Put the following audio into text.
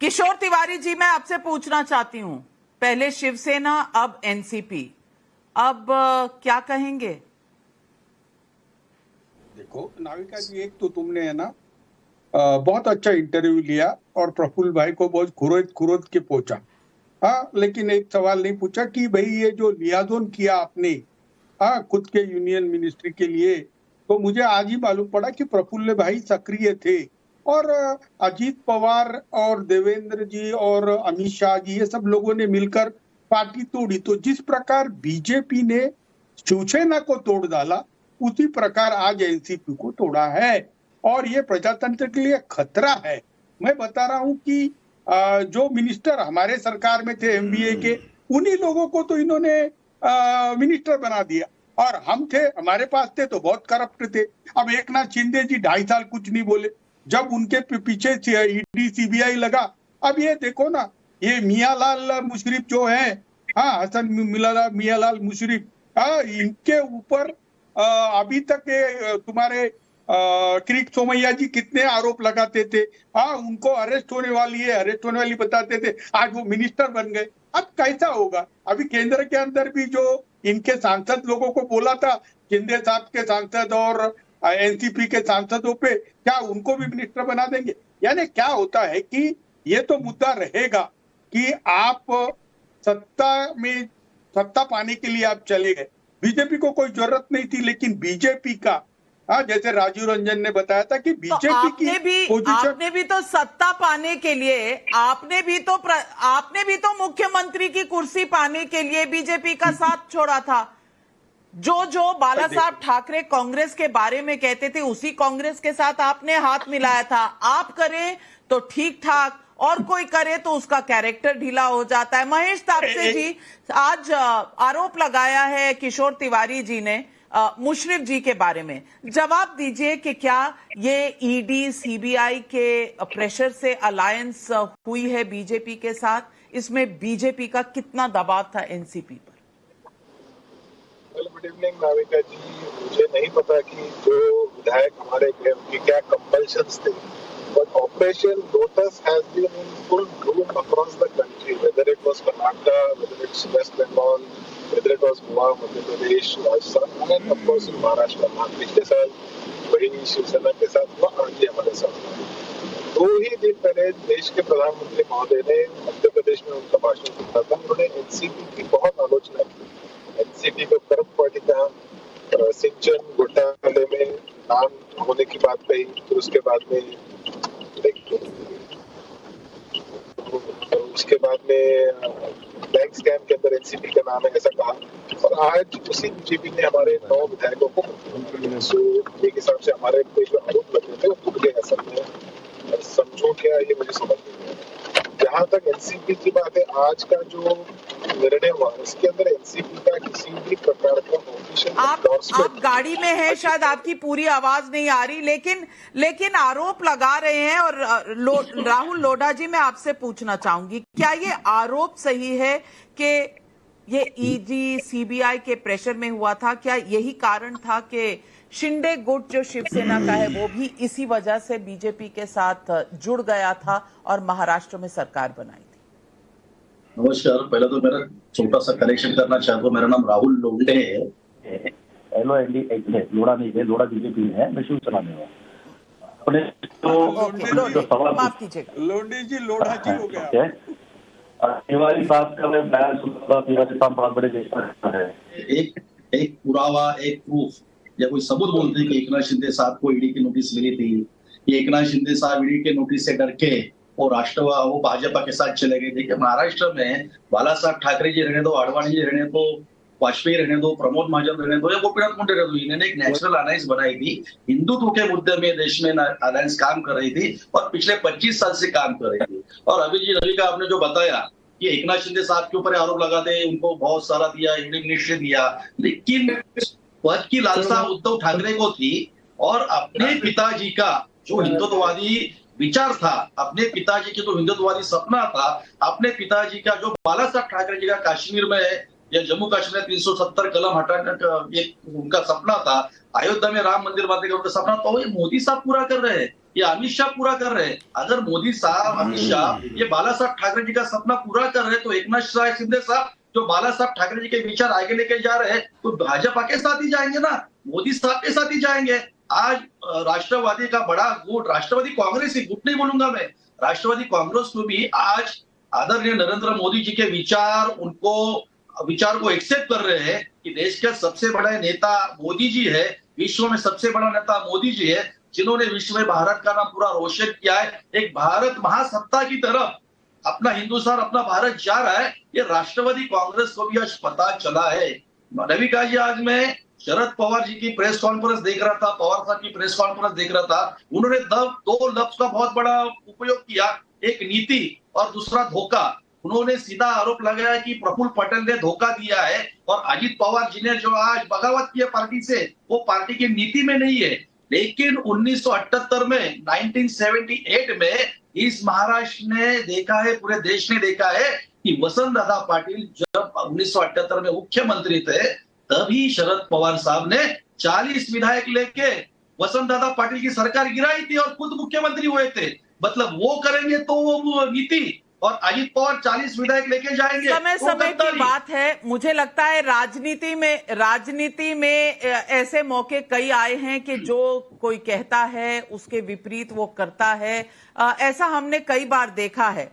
किशोर तिवारी जी, मैं आपसे पूछना चाहती हूं, पहले शिवसेना अब एनसीपी, अब क्या कहेंगे? देखो नाविका जी, एक तो तुमने है ना बहुत अच्छा इंटरव्यू लिया और प्रफुल्ल भाई को बहुत खुरोद के पूछा। हाँ, लेकिन एक सवाल नहीं पूछा कि भाई ये जो लियाजोन किया आपने खुद के यूनियन मिनिस्ट्री के लिए, तो मुझे आज ही मालूम पड़ा कि प्रफुल्ल भाई सक्रिय थे और अजीत पवार और देवेंद्र जी और अमित शाह जी ये सब लोगों ने मिलकर पार्टी तोड़ी। तो जिस प्रकार बीजेपी ने शिवसेना को तोड़ डाला, उसी प्रकार आज एनसीपी को तोड़ा है और ये प्रजातंत्र के लिए खतरा है। मैं बता रहा हूं कि जो मिनिस्टर हमारे सरकार में थे एमबीए के, उन्हीं लोगों को तो इन्होंने मिनिस्टर बना दिया और हम थे, हमारे पास थे तो बहुत करप्ट थे। अब एक नाथ शिंदे जी 2.5 साल कुछ नहीं बोले, जब उनके पीछे ईडी सीबीआई लगा। अब ये देखो ना, ये मियाँलाल मुशर्रफ जो है, हसन मियाँलाल मुशर्रफ, इनके ऊपर अभी तक तुम्हारे किरीट सोमैया जी कितने आरोप लगाते थे। उनको अरेस्ट होने वाली बताते थे, आज वो मिनिस्टर बन गए। अब कैसा होगा? अभी केंद्र के अंदर भी जो इनके सांसद लोगों को बोला था, शिंदे साहब के सांसद और एनसीपी के सांसदों पे, क्या उनको भी मिनिस्टर बना देंगे? यानी क्या होता है कि ये तो मुद्दा रहेगा कि आप सत्ता पाने के लिए आप चले गए। बीजेपी को कोई जरूरत नहीं थी, लेकिन बीजेपी का, जैसे राजीव रंजन ने बताया था कि बीजेपी की पोजीशन, आपने भी तो सत्ता पाने के लिए, आपने भी तो मुख्यमंत्री की कुर्सी पाने के लिए बीजेपी का साथ छोड़ा था। जो बाला साहब ठाकरे कांग्रेस के बारे में कहते थे, उसी कांग्रेस के साथ आपने हाथ मिलाया था। आप करें तो ठीक ठाक, और कोई करे तो उसका कैरेक्टर ढीला हो जाता है। महेश तापसे जी, आज आरोप लगाया है किशोर तिवारी जी ने मुशर्रफ जी के बारे में, जवाब दीजिए कि क्या ये ईडी सीबीआई के प्रेशर से अलायंस हुई है बीजेपी के साथ? इसमें बीजेपी का कितना दबाव था एनसीपी पर? गुड इवनिंग नाविका जी, मुझे नहीं पता कि जो विधायक हमारे थे उनके क्या कंपल्शंस थे, but Operation Lotus has been in full bloom across the country, whether it was Karnataka, whether it's West Bengal, whether it was Goa, Madhya Pradesh, Rajasthan, and of course in Maharashtra. पिछले साल वही शिवसेना के साथ हुआ, आज हमारे साथ। 2 ही दिन पहले देश के प्रधानमंत्री महोदय ने मध्य प्रदेश में उनका भाषण सुना था। उन्होंने एनसीपी की बहुत आलोचना की। एनसीपी को करप्ट पार्टी कहा, सिंचन घोटाले में नाम होने की बात कही, फिर उसके बाद में बैंक स्कैम के अंदर एनसीपी का नाम है ऐसा कहा। और आज उसी बीजेपी ने हमारे 9 विधायकों को, एक हिसाब से हमारे पे जो आरोप लगे थे वो टूट गए असल में। समझो क्या, ये मुझे समझ नहीं आया। जहाँ तक एनसीपी की बात है, आज का जो निर्णय हुआ उसके अंदर एनसीपी का किसी भी प्रकार का ऑफिशियल, आप गाड़ी में हैं, शायद आपकी पूरी आवाज नहीं आ रही, लेकिन आरोप लगा रहे हैं। और राहुल लोढ़ा जी, मैं आपसे पूछना चाहूंगी, क्या ये आरोप सही है कि ये ईडी सीबीआई के प्रेशर में हुआ था? क्या यही कारण था कि शिंदे गुट जो शिवसेना का है वो भी इसी वजह से बीजेपी के साथ जुड़ गया था और महाराष्ट्र में सरकार बनाई थी? नमस्कार, पहले तो मेरा छोटा सा करेक्शन करना चाहता हूँ। मेरा नाम राहुल लोंढे है, लोढ़ा नहीं है, लोढ़ा बीजेपी है, मैं शिवसेना में हूँ। माफ कीजिएगा, लोंढे जी लोढ़ा जी हो गया। तिवारी साहब का मैं बयान सुना था। तिवारी साहब बहुत बड़े देशभक्त है। एक पुरावा, एक प्रूफ या कोई सबूत बोलते हैं कि एकनाथ शिंदे साहब को ईडी की नोटिस मिली थी, कि एकनाथ शिंदे साहब ईडी के नोटिस से डर के वो भाजपा के साथ चले गए। देखिए, महाराष्ट्र में बाला साहब ठाकरे जी रहने दो, आडवाणी जी रहने दो, वाजपेयी रहने दो, प्रमोद महाजन रहने दो या गोपीनाथ मुंडे रहने दो, इन्होंने एक नेचुरल अलायंस बनाई थी। हिंदुत्व के मुद्दे में देश में अलायंस काम कर रही थी और पिछले 25 साल से काम कर रही थी। और अभी जी रवि का आपने जो बताया कि एकनाथ शिंदे साहब के ऊपर आरोप लगाते, उनको बहुत सारा दिया, ईडी मिनिस्ट्री दिया, लेकिन पद की लालसा उद्धव ठाकरे को थी और अपने पिताजी का जो हिंदुत्ववादी विचार था, अपने पिताजी की जो हिंदुत्ववादी सपना था, अपने पिताजी का जो बाला साहब ठाकरे जी का कश्मीर में या जम्मू कश्मीर में 370 कलम हटाने का एक उनका सपना था, अयोध्या में राम मंदिर बनाने का उनका सपना था, ये मोदी साहब पूरा कर रहे हैं। ये अमित शाह पूरा कर रहे हैं। अगर मोदी साहब, अमित शाह ये बाला साहब ठाकरे जी का सपना पूरा कर रहे हैं, तो एकनाथ शिंदे साहब जो बाला साहब ठाकरे जी के विचार आगे लेके जा रहे हैं, तो भाजपा के साथ ही जाएंगे ना, मोदी साहब के साथ ही जाएंगे। आज राष्ट्रवादी का बड़ा गुट, राष्ट्रवादी कांग्रेस ही, गुट नहीं बोलूंगा मैं, राष्ट्रवादी कांग्रेस को भी आज आदरणीय नरेंद्र मोदी जी के विचार को एक्सेप्ट कर रहे हैं कि देश के सबसे बड़ा नेता मोदी जी है, विश्व में सबसे बड़ा नेता मोदी जी है, जिन्होंने विश्व में भारत का नाम पूरा रोशन किया है। एक भारत महासत्ता की तरफ अपना हिंदुस्तान, अपना भारत जा रहा है, ये राष्ट्रवादी कांग्रेस को भी आज पता चला है। नविका जी, आज मैं शरद पवार जी की प्रेस कॉन्फ्रेंस देख रहा था, पवार साहब की प्रेस कॉन्फ्रेंस देख रहा था, उन्होंने दो लफ्ज का बहुत बड़ा उपयोग किया, एक नीति और दूसरा धोखा। उन्होंने सीधा आरोप लगाया कि प्रफुल्ल पटेल ने धोखा दिया है, और अजित पवार जी ने जो आज बगावत की है पार्टी से, वो पार्टी की नीति में नहीं है। लेकिन 1978 में, 1978 में इस महाराष्ट्र ने देखा है, पूरे देश ने देखा है कि वसंत दादा पाटिल जब 1978 में मुख्यमंत्री थे, तभी शरद पवार साहब ने 40 विधायक लेके वसंत दादा पाटिल की सरकार गिराई थी और खुद मुख्यमंत्री हुए थे। मतलब वो करेंगे तो वो नीति, और अजित पवार 40 विधायक लेके जाएंगे, समय समय की बात है। मुझे लगता है राजनीति में ऐसे मौके कई आए हैं कि जो कोई कहता है उसके विपरीत वो करता है, ऐसा हमने कई बार देखा है।